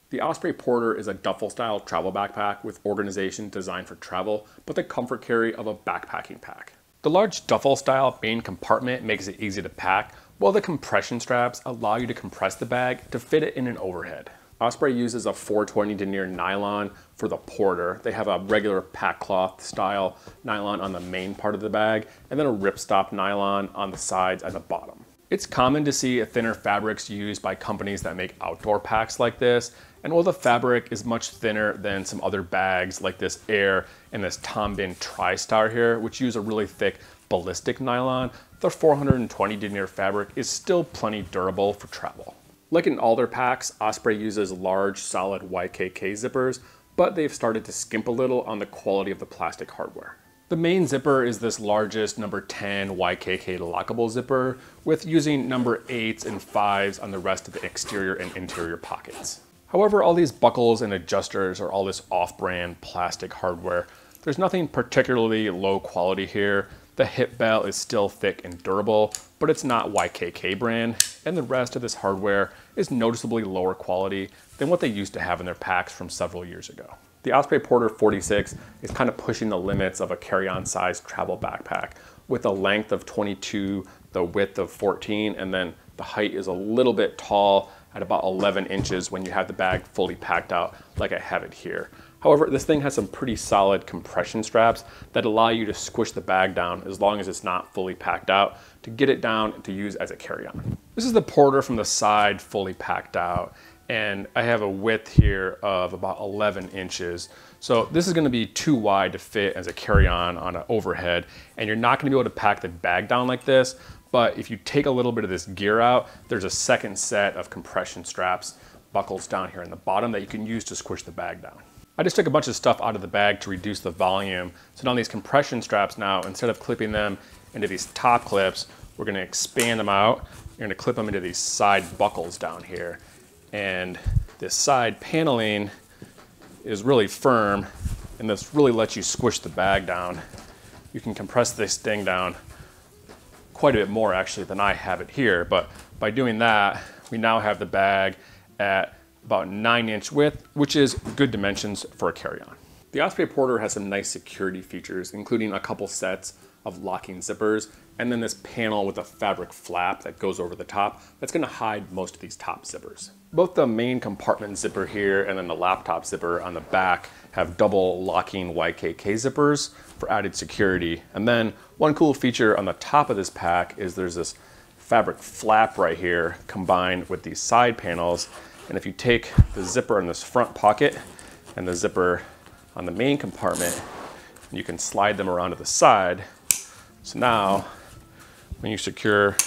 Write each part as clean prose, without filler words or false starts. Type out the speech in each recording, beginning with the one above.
The Osprey Porter is a duffel-style travel backpack with organization designed for travel, but the comfort carry of a backpacking pack. The large duffel-style main compartment makes it easy to pack, while the compression straps allow you to compress the bag to fit it in an overhead. Osprey uses a 420 denier nylon for the Porter. They have a regular Packcloth style nylon on the main part of the bag, and then a Ripstop nylon on the sides and the bottom. It's common to see thinner fabrics used by companies that make outdoor packs like this, and while the fabric is much thinner than some other bags like this Air and this Tombin TriStar here, which use a really thick ballistic nylon, the 420 denier fabric is still plenty durable for travel. Like in all their packs, Osprey uses large, solid YKK zippers, but they've started to skimp a little on the quality of the plastic hardware. The main zipper is this largest number 10 YKK lockable zipper, with using number 8s and 5s on the rest of the exterior and interior pockets. However, all these buckles and adjusters are all this off-brand plastic hardware. There's nothing particularly low quality here. The hip belt is still thick and durable, but it's not YKK brand, and the rest of this hardware is noticeably lower quality than what they used to have in their packs from several years ago. The Osprey Porter 46 is kind of pushing the limits of a carry-on size travel backpack with a length of 22, the width of 14, and then the height is a little bit tall at about 11 inches when you have the bag fully packed out like I have it here. However, this thing has some pretty solid compression straps that allow you to squish the bag down as long as it's not fully packed out to get it down to use as a carry-on. This is the Porter from the side fully packed out, and I have a width here of about 11 inches. So this is gonna be too wide to fit as a carry-on on an overhead, and you're not gonna be able to pack the bag down like this, but if you take a little bit of this gear out, there's a second set of compression straps, buckles down here in the bottom that you can use to squish the bag down. I just took a bunch of stuff out of the bag to reduce the volume. So now these compression straps now, instead of clipping them into these top clips, we're gonna expand them out. You're gonna clip them into these side buckles down here. And this side paneling is really firm, and this really lets you squish the bag down. You can compress this thing down quite a bit more actually than I have it here, but by doing that, we now have the bag at about 9-inch width, which is good dimensions for a carry-on. The Osprey Porter has some nice security features, including a couple sets of locking zippers, and then this panel with a fabric flap that goes over the top that's gonna hide most of these top zippers. Both the main compartment zipper here and then the laptop zipper on the back have double locking YKK zippers for added security. And then one cool feature on the top of this pack is there's this fabric flap right here combined with these side panels. And if you take the zipper in this front pocket and the zipper on the main compartment, you can slide them around to the side. So now, when you secure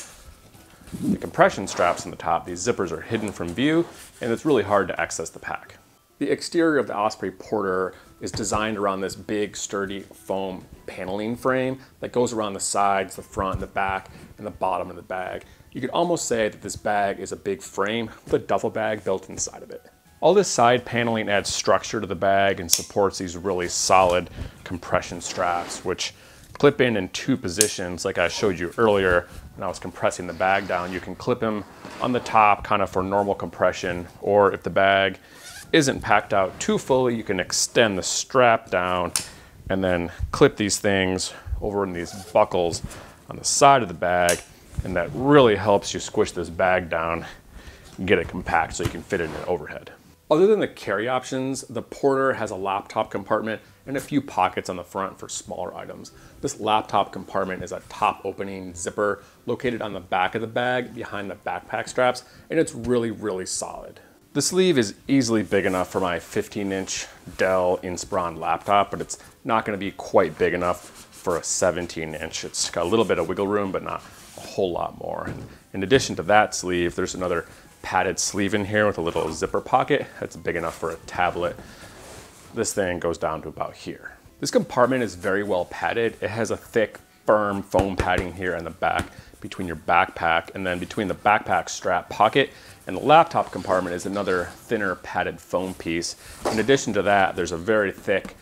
the compression straps on the top, these zippers are hidden from view, and it's really hard to access the pack. The exterior of the Osprey Porter is designed around this big, sturdy foam paneling frame that goes around the sides, the front, the back, and the bottom of the bag. You could almost say that this bag is a big frame with a duffel bag built inside of it. All this side paneling adds structure to the bag and supports these really solid compression straps, which clip in 2 positions like I showed you earlier when I was compressing the bag down. You can clip them on the top kind of for normal compression, or if the bag isn't packed out too fully, you can extend the strap down and then clip these things over in these buckles on the side of the bag. And that really helps you squish this bag down and get it compact so you can fit it in an overhead. Other than the carry options, the Porter has a laptop compartment and a few pockets on the front for smaller items. This laptop compartment is a top opening zipper located on the back of the bag behind the backpack straps, and it's really, really solid. The sleeve is easily big enough for my 15-inch Dell Inspiron laptop, but it's not gonna be quite big enough for a 17-inch. It's got a little bit of wiggle room, but not a whole lot more. And in addition to that sleeve, there's another padded sleeve in here with a little zipper pocket that's big enough for a tablet. This thing goes down to about here. This compartment is very well padded. It has a thick, firm foam padding here in the back between your backpack, and then between the backpack strap pocket and the laptop compartment is another thinner padded foam piece. In addition to that, there's a very thick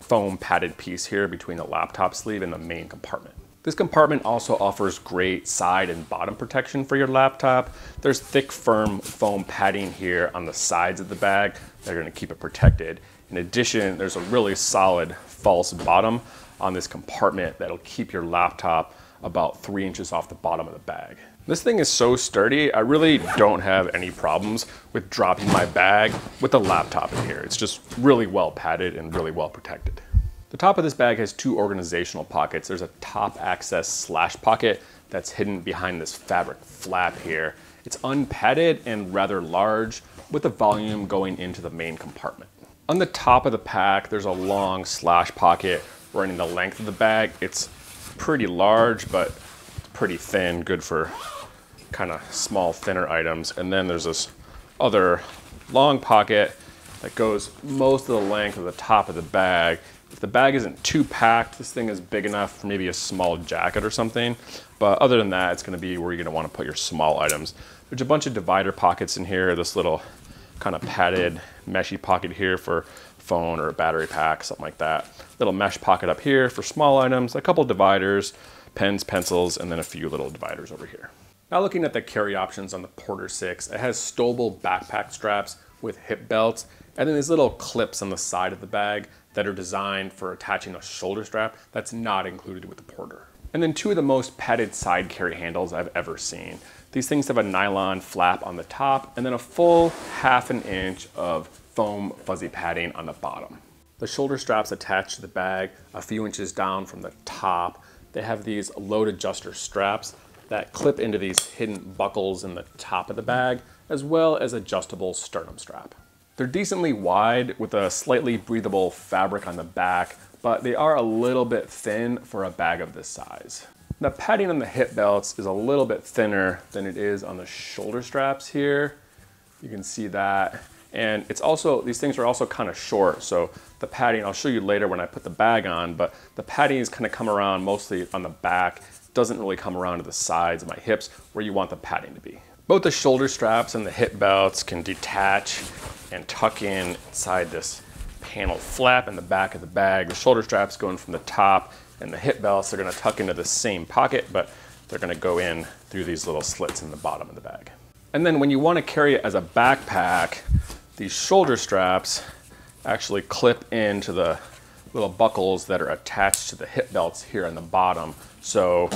foam padded piece here between the laptop sleeve and the main compartment. This compartment also offers great side and bottom protection for your laptop. There's thick, firm foam padding here on the sides of the bag that are going to keep it protected. In addition, there's a really solid false bottom on this compartment that'll keep your laptop about 3 inches off the bottom of the bag. This thing is so sturdy, I really don't have any problems with dropping my bag with the laptop in here. It's just really well padded and really well protected. The top of this bag has 2 organizational pockets. There's a top access slash pocket that's hidden behind this fabric flap here. It's unpadded and rather large with the volume going into the main compartment. On the top of the pack, there's a long slash pocket running the length of the bag. It's pretty large, but pretty thin, good for kind of small, thinner items. And then there's this other long pocket that goes most of the length of the top of the bag. If the bag isn't too packed, this thing is big enough for maybe a small jacket or something. But other than that, it's gonna be where you're gonna wanna put your small items. There's a bunch of divider pockets in here, this little kind of padded meshy pocket here for phone or a battery pack, something like that. Little mesh pocket up here for small items, a couple dividers, pens, pencils, and then a few little dividers over here. Now looking at the carry options on the Porter 6, it has stowable backpack straps with hip belts, and then these little clips on the side of the bag that are designed for attaching a shoulder strap that's not included with the Porter. And then 2 of the most padded side carry handles I've ever seen. These things have a nylon flap on the top and then a full 1/2 inch of foam fuzzy padding on the bottom. The shoulder straps attach to the bag a few inches down from the top. They have these load adjuster straps that clip into these hidden buckles in the top of the bag, as well as adjustable sternum strap. They're decently wide with a slightly breathable fabric on the back, but they are a little bit thin for a bag of this size. The padding on the hip belts is a little bit thinner than it is on the shoulder straps here. You can see that. And it's also, these things are also kind of short, so the padding, I'll show you later when I put the bag on, but the padding is kind of come around mostly on the back, doesn't really come around to the sides of my hips where you want the padding to be. Both the shoulder straps and the hip belts can detach and tuck in inside this panel flap in the back of the bag. The shoulder straps go in from the top, and the hip belts are going to tuck into the same pocket, but they're going to go in through these little slits in the bottom of the bag. And then when you want to carry it as a backpack, these shoulder straps actually clip into the little buckles that are attached to the hip belts here on the bottom. So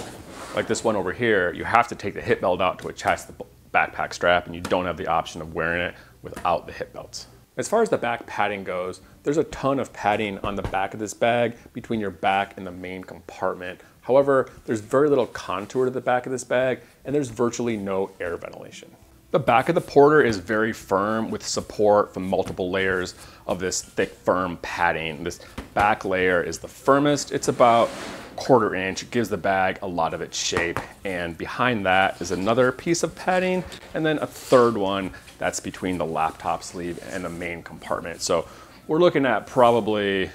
like this one over here, you have to take the hip belt out to attach the backpack strap, and you don't have the option of wearing it without the hip belts. As far as the back padding goes, there's a ton of padding on the back of this bag between your back and the main compartment. However, there's very little contour to the back of this bag, and there's virtually no air ventilation. The back of the Porter is very firm with support from multiple layers of this thick, firm padding. This back layer is the firmest. It's about 1/4 inch. It gives the bag a lot of its shape. And behind that is another piece of padding, and then a third one that's between the laptop sleeve and the main compartment. So we're looking at probably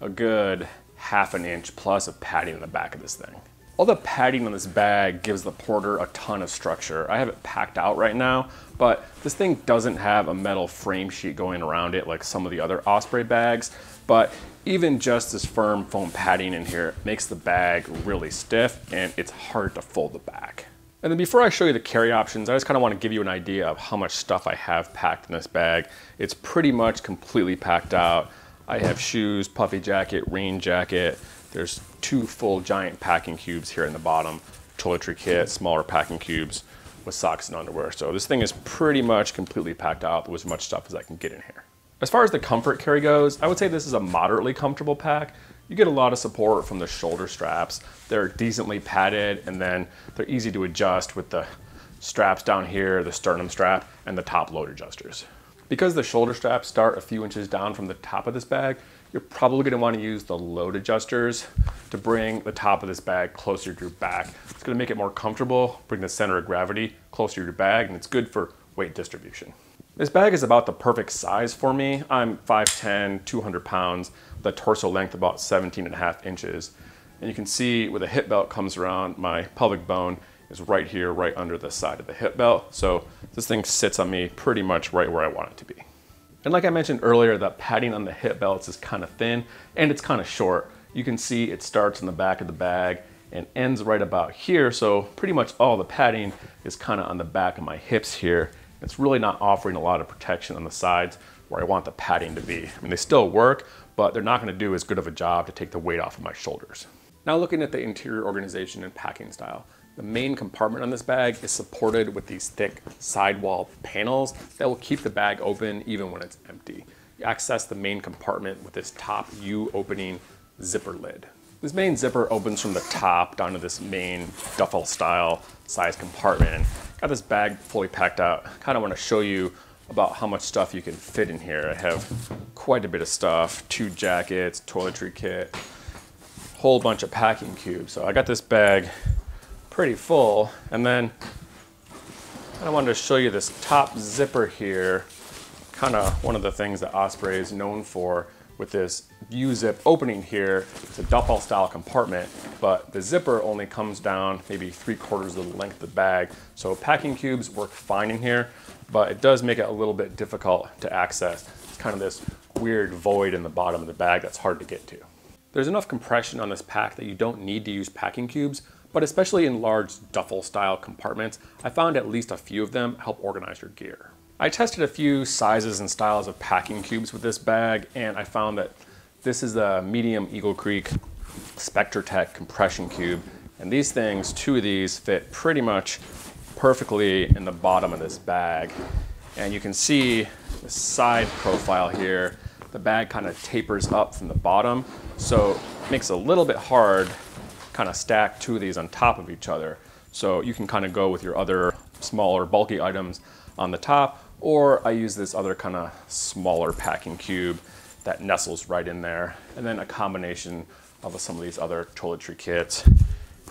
a good 1/2 inch plus of padding in the back of this thing. All the padding on this bag gives the Porter a ton of structure. I have it packed out right now, but this thing doesn't have a metal frame sheet going around it like some of the other Osprey bags, but even just this firm foam padding in here makes the bag really stiff, and it's hard to fold the back. And then before I show you the carry options, I just kind of want to give you an idea of how much stuff I have packed in this bag. It's pretty much completely packed out. I have shoes, puffy jacket, rain jacket. There's 2 full giant packing cubes here in the bottom, toiletry kit, smaller packing cubes with socks and underwear. So this thing is pretty much completely packed out with as much stuff as I can get in here. As far as the comfort carry goes, I would say this is a moderately comfortable pack. You get a lot of support from the shoulder straps. They're decently padded, and then they're easy to adjust with the straps down here, the sternum strap, and the top load adjusters. Because the shoulder straps start a few inches down from the top of this bag, you're probably going to want to use the load adjusters to bring the top of this bag closer to your back. It's going to make it more comfortable, bring the center of gravity closer to your bag, and it's good for weight distribution. This bag is about the perfect size for me. I'm 5'10", 200 pounds, with a torso length about 17.5 inches. And you can see where the hip belt comes around, my pelvic bone is right here, right under the side of the hip belt. So this thing sits on me pretty much right where I want it to be. And like I mentioned earlier, the padding on the hip belts is kind of thin and it's kind of short. You can see it starts in the back of the bag and ends right about here. So pretty much all the padding is kind of on the back of my hips here. It's really not offering a lot of protection on the sides where I want the padding to be. I mean, they still work, but they're not going to do as good of a job to take the weight off of my shoulders. Now looking at the interior organization and packing style. The main compartment on this bag is supported with these thick sidewall panels that will keep the bag open even when it's empty. You access the main compartment with this top U-opening zipper lid. This main zipper opens from the top down to this main duffel style size compartment. Got this bag fully packed out. Kind of want to show you about how much stuff you can fit in here. I have quite a bit of stuff, 2 jackets, toiletry kit, whole bunch of packing cubes. So I got this bag pretty full, and then I wanted to show you this top zipper here. Kind of one of the things that Osprey is known for with this U-zip opening here. It's a duffel style compartment, but the zipper only comes down maybe 3/4 of the length of the bag. So packing cubes work fine in here, but it does make it a little bit difficult to access. It's kind of this weird void in the bottom of the bag that's hard to get to. There's enough compression on this pack that you don't need to use packing cubes, but especially in large duffel style compartments, I found at least a few of them help organize your gear. I tested a few sizes and styles of packing cubes with this bag, and I found that this is the medium Eagle Creek SpectraTech compression cube. And these things, 2 of these fit pretty much perfectly in the bottom of this bag. And you can see the side profile here. The bag kind of tapers up from the bottom, so it makes it a little bit hard kind of stack 2 of these on top of each other. So you can kind of go with your other smaller bulky items on the top, or I use this other kind of smaller packing cube that nestles right in there. And then a combination of some of these other toiletry kits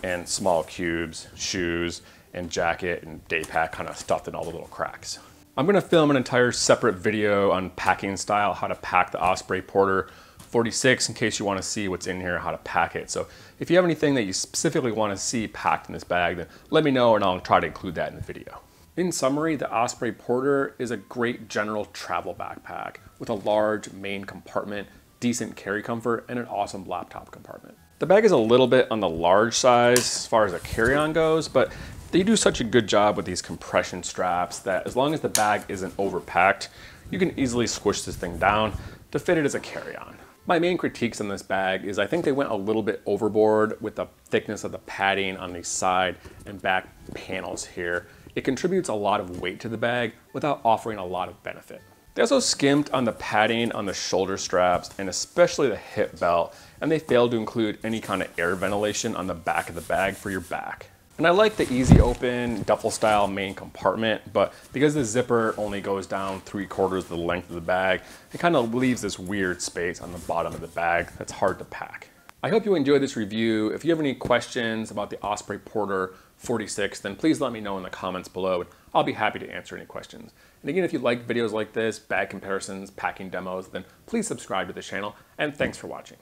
and small cubes, shoes, and jacket and day pack kind of stuffed in all the little cracks. I'm gonna film an entire separate video on packing style, how to pack the Osprey Porter 46 in case you wanna see what's in here, how to pack it. So if you have anything that you specifically wanna see packed in this bag, then let me know and I'll try to include that in the video. In summary, the Osprey Porter is a great general travel backpack with a large main compartment, decent carry comfort, and an awesome laptop compartment. The bag is a little bit on the large size as far as a carry-on goes, but they do such a good job with these compression straps that as long as the bag isn't overpacked, you can easily squish this thing down to fit it as a carry-on. My main critiques on this bag is I think they went a little bit overboard with the thickness of the padding on the side and back panels here. It contributes a lot of weight to the bag without offering a lot of benefit. They also skimped on the padding on the shoulder straps and especially the hip belt, and they failed to include any kind of air ventilation on the back of the bag for your back. And I like the easy open duffel style main compartment, but because the zipper only goes down 3/4 of the length of the bag, it kind of leaves this weird space on the bottom of the bag that's hard to pack. I hope you enjoyed this review. If you have any questions about the Osprey Porter 46, then please let me know in the comments below, and I'll be happy to answer any questions. And again, if you like videos like this, bag comparisons, packing demos, then please subscribe to the channel, and thanks for watching.